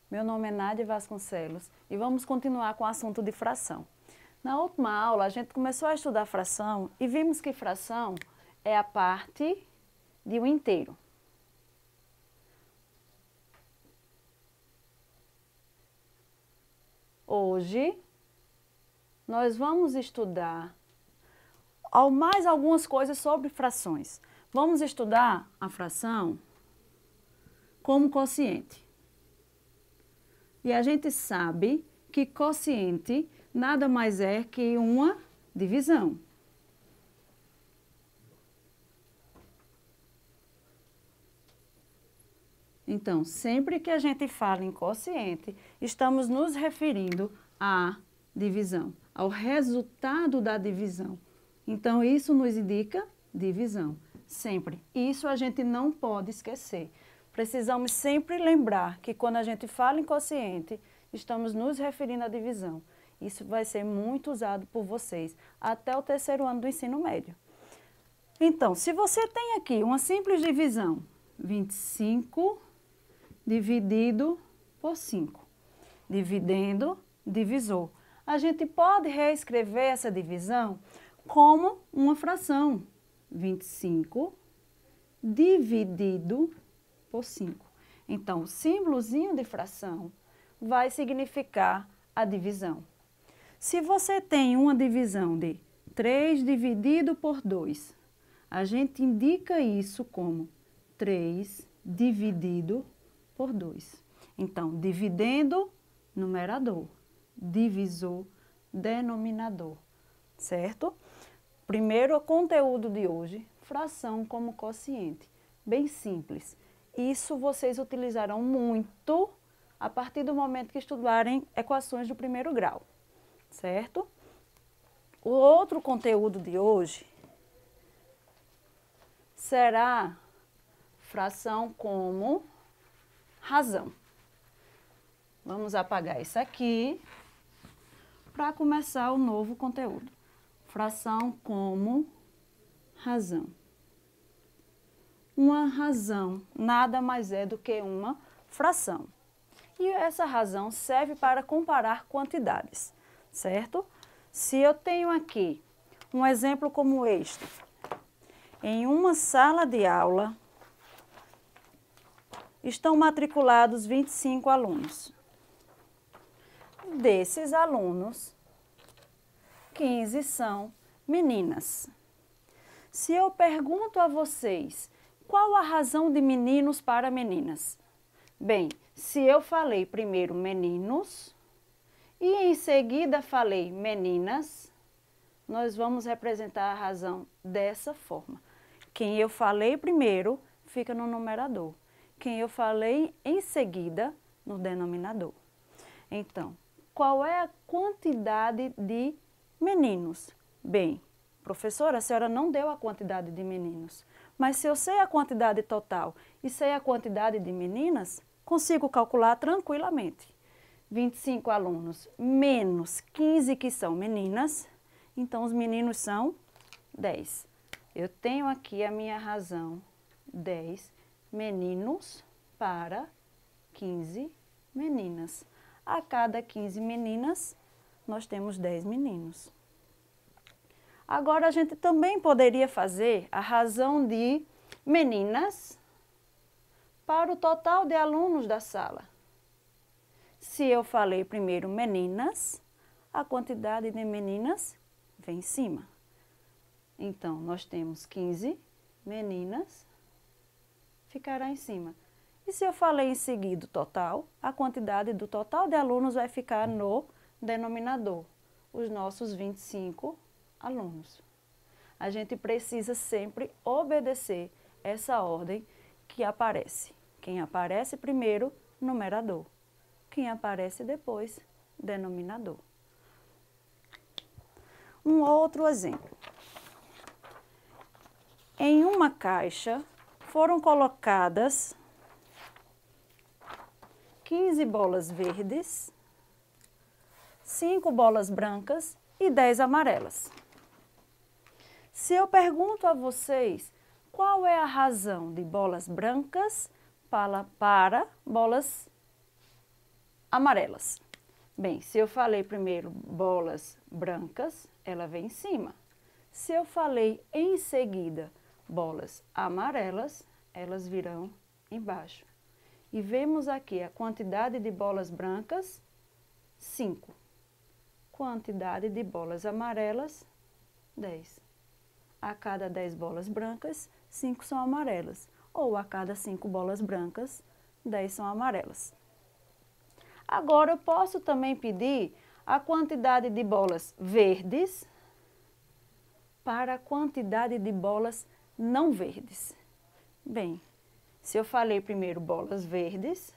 Meu nome é Nádia Vasconcelos e vamos continuar com o assunto de fração. Na última aula, a gente começou a estudar fração e vimos que fração é a parte de um inteiro. Hoje, nós vamos estudar mais algumas coisas sobre frações. Vamos estudar a fração como quociente. E a gente sabe que quociente nada mais é que uma divisão. Então, sempre que a gente fala em quociente, estamos nos referindo à divisão, ao resultado da divisão. Então, isso nos indica divisão, sempre. Isso a gente não pode esquecer. Precisamos sempre lembrar que quando a gente fala em quociente, estamos nos referindo à divisão. Isso vai ser muito usado por vocês até o terceiro ano do ensino médio. Então, se você tem aqui uma simples divisão, 25 dividido por 5, dividendo, divisor. A gente pode reescrever essa divisão como uma fração, 25 dividido por 5. Então, o símbolozinho de fração vai significar a divisão. Se você tem uma divisão de 3 dividido por 2, a gente indica isso como 3 dividido por 2. Então, dividendo, numerador. Divisor, denominador. Certo? Primeiro, o conteúdo de hoje, fração como quociente. Bem simples. Isso vocês utilizarão muito a partir do momento que estudarem equações do primeiro grau. Certo? O outro conteúdo de hoje será fração como razão. Vamos apagar isso aqui para começar o novo conteúdo. Fração como razão. Uma razão nada mais é do que uma fração. E essa razão serve para comparar quantidades, certo? Se eu tenho aqui um exemplo como este, em uma sala de aula, estão matriculados 25 alunos. Desses alunos, 15 são meninas. Se eu pergunto a vocês, qual a razão de meninos para meninas? Bem, se eu falei primeiro meninos e em seguida falei meninas, nós vamos representar a razão dessa forma. Quem eu falei primeiro fica no numerador. Quem eu falei em seguida no denominador. Então, qual é a quantidade de meninos? Bem, professora, a senhora não deu a quantidade de meninos, mas se eu sei a quantidade total e sei a quantidade de meninas, consigo calcular tranquilamente. 25 alunos menos 15 que são meninas, então os meninos são 10. Eu tenho aqui a minha razão, 10 meninos para 15 meninas. A cada 15 meninas, nós temos 10 meninos. Agora, a gente também poderia fazer a razão de meninas para o total de alunos da sala. Se eu falei primeiro meninas, a quantidade de meninas vem em cima. Então, nós temos 15 meninas, ficará em cima. E se eu falei em seguida o total, a quantidade do total de alunos vai ficar no denominador, os nossos 25 alunos. A gente precisa sempre obedecer essa ordem que aparece. Quem aparece primeiro, numerador. Quem aparece depois, denominador. Um outro exemplo. Em uma caixa foram colocadas 15 bolas verdes, 5 bolas brancas e 10 amarelas. Se eu pergunto a vocês qual é a razão de bolas brancas para bolas amarelas. Bem, se eu falei primeiro bolas brancas, ela vem em cima. Se eu falei em seguida bolas amarelas, elas virão embaixo. E vemos aqui a quantidade de bolas brancas, 5. Quantidade de bolas amarelas, 10. A cada 10 bolas brancas, 5 são amarelas. Ou a cada 5 bolas brancas, 10 são amarelas. Agora, eu posso também pedir a quantidade de bolas verdes para a quantidade de bolas não verdes. Bem, se eu falei primeiro bolas verdes,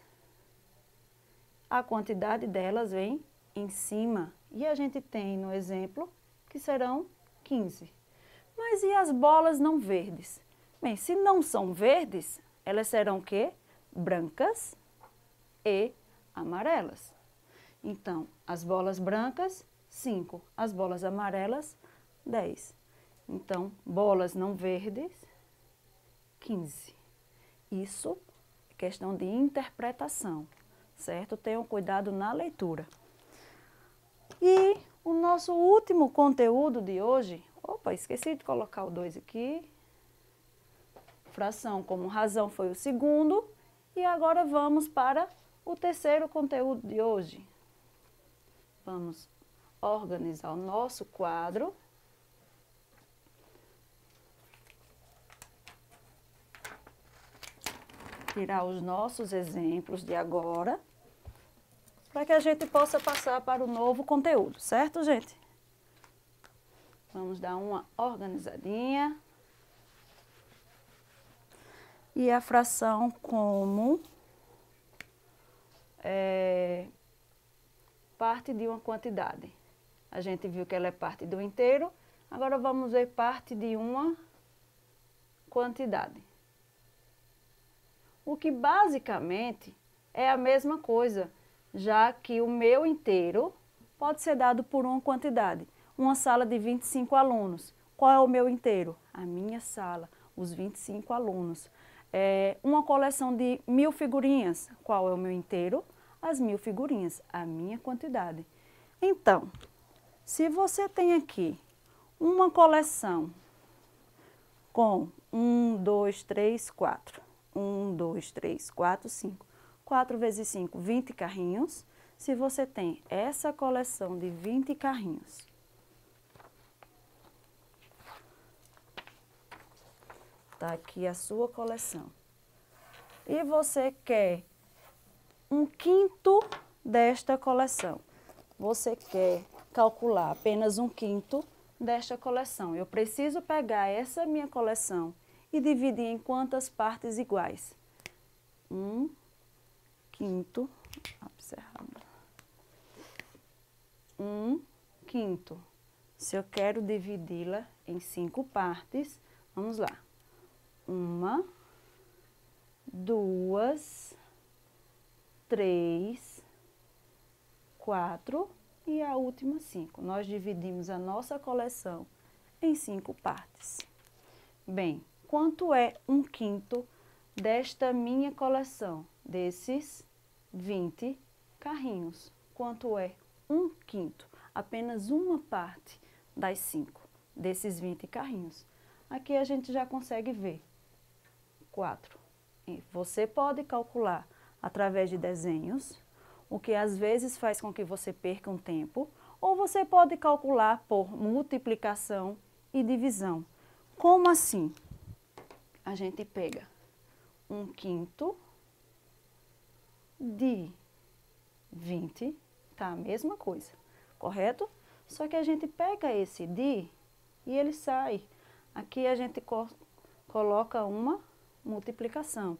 a quantidade delas vem em cima. E a gente tem no exemplo que serão 15. Mas e as bolas não verdes? Bem, se não são verdes, elas serão o quê? Brancas e amarelas. Então, as bolas brancas, 5. As bolas amarelas, 10. Então, bolas não verdes, 15. Isso é questão de interpretação, certo? Tenham cuidado na leitura. E o nosso último conteúdo de hoje... Opa, esqueci de colocar o 2 aqui. Fração como razão foi o segundo. E agora vamos para o terceiro conteúdo de hoje. Vamos organizar o nosso quadro. Tirar os nossos exemplos de agora, para que a gente possa passar para o novo conteúdo, certo, gente? Vamos dar uma organizadinha. E a fração como parte de uma quantidade. A gente viu que ela é parte do inteiro, agora vamos ver parte de uma quantidade. O que basicamente é a mesma coisa, já que o meu inteiro pode ser dado por uma quantidade. Uma sala de 25 alunos. Qual é o meu inteiro? A minha sala, os 25 alunos. Uma coleção de 1000 figurinhas. Qual é o meu inteiro? As 1000 figurinhas, a minha quantidade. Então, se você tem aqui uma coleção com 1, 2, 3, 4. 1, 2, 3, 4, 5. 4 vezes 5, 20 carrinhos. Se você tem essa coleção de 20 carrinhos, tá aqui a sua coleção, e você quer um quinto desta coleção, você quer calcular apenas um quinto desta coleção. Eu preciso pegar essa minha coleção e dividir em quantas partes iguais? 1 quinto, 1 quinto. Se eu quero dividi-la em 5 partes, vamos lá. 1, 2, 3, 4 e a última 5. Nós dividimos a nossa coleção em 5 partes. Bem, quanto é 1 quinto desta minha coleção, desses 20 carrinhos? Quanto é 1 quinto? Apenas uma parte das 5 desses 20 carrinhos. Aqui a gente já consegue ver. 4. E você pode calcular através de desenhos, o que às vezes faz com que você perca um tempo, ou você pode calcular por multiplicação e divisão. Como assim? A gente pega 1 quinto de 20, tá a mesma coisa, correto? Só que a gente pega esse de e ele sai. Aqui a gente coloca uma multiplicação.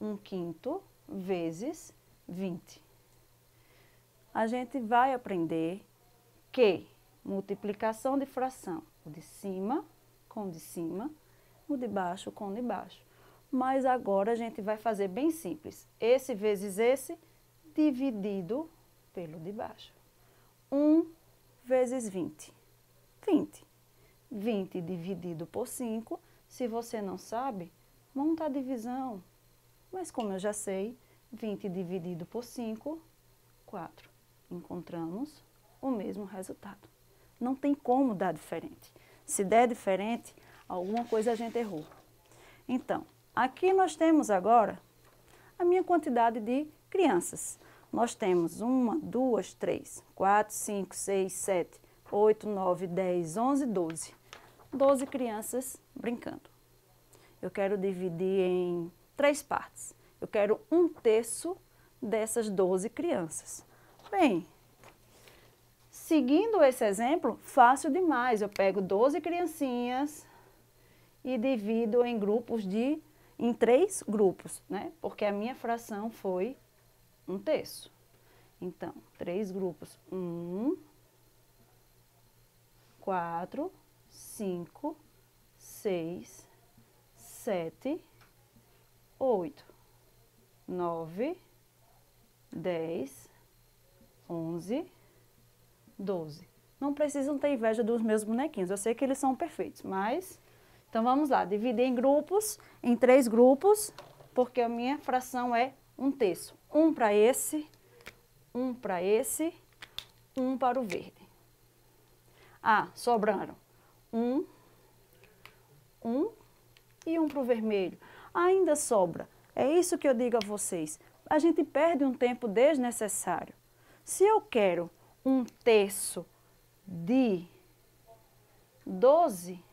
1 quinto vezes 20. A gente vai aprender que multiplicação de fração, o de cima com o de cima, o de baixo com o de baixo. Mas agora a gente vai fazer bem simples. Esse vezes esse, dividido pelo de baixo. 1 vezes 20. 20. 20 dividido por 5. Se você não sabe, monta a divisão. Mas como eu já sei, 20 dividido por 5, 4. Encontramos o mesmo resultado. Não tem como dar diferente. Se der diferente, alguma coisa a gente errou. Então, aqui nós temos agora a minha quantidade de crianças. Nós temos 1, 2, 3, 4, 5, 6, 7, 8, 9, 10, 11, 12. 12 crianças brincando. Eu quero dividir em 3 partes. Eu quero 1/3 dessas 12 crianças. Bem, seguindo esse exemplo, fácil demais. Eu pego 12 criancinhas e divido em em 3 grupos, né? Porque a minha fração foi 1/3. Então, 3 grupos. 1, 4, 5, 6, 7, 8, 9, 10, 11, 12. Não precisam ter inveja dos meus bonequinhos, eu sei que eles são perfeitos, mas... Então, vamos lá, dividir em grupos, em 3 grupos, porque a minha fração é 1/3. 1 para esse, 1 para esse, 1 para o verde. Ah, sobraram 1 e 1 para o vermelho. Ainda sobra. É isso que eu digo a vocês. A gente perde um tempo desnecessário. Se eu quero 1/3 de 12,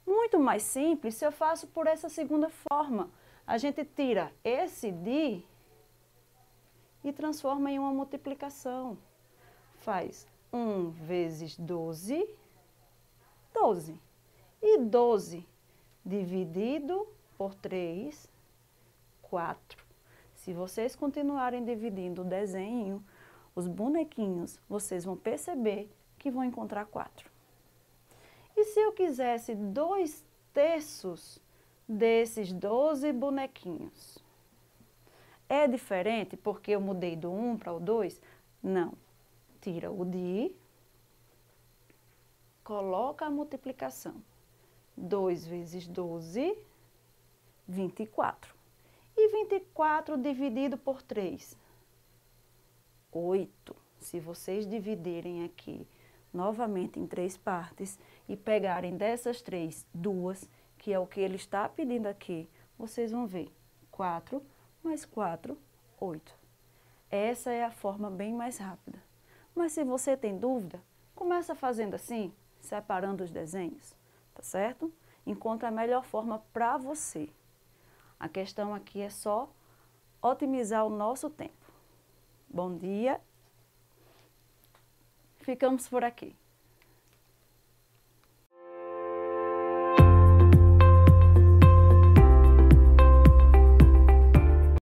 muito mais simples se eu faço por essa segunda forma. A gente tira esse de e transforma em uma multiplicação. Faz 1 vezes 12, 12. E 12 dividido por 3, 4. Se vocês continuarem dividindo o desenho, os bonequinhos, vocês vão perceber que vão encontrar 4. E se eu quisesse 2/3 desses 12 bonequinhos? É diferente porque eu mudei do 1 para o 2? Não. Tira o de, coloca a multiplicação. 2 vezes 12, 24. E 24 dividido por 3? 8. Se vocês dividirem aqui novamente em 3 partes e pegarem dessas 3, 2, que é o que ele está pedindo aqui, vocês vão ver 4 mais 4, 8. Essa é a forma bem mais rápida. Mas se você tem dúvida, começa fazendo assim, separando os desenhos, tá certo? Encontra a melhor forma para você. A questão aqui é só otimizar o nosso tempo. Bom dia. Ficamos por aqui.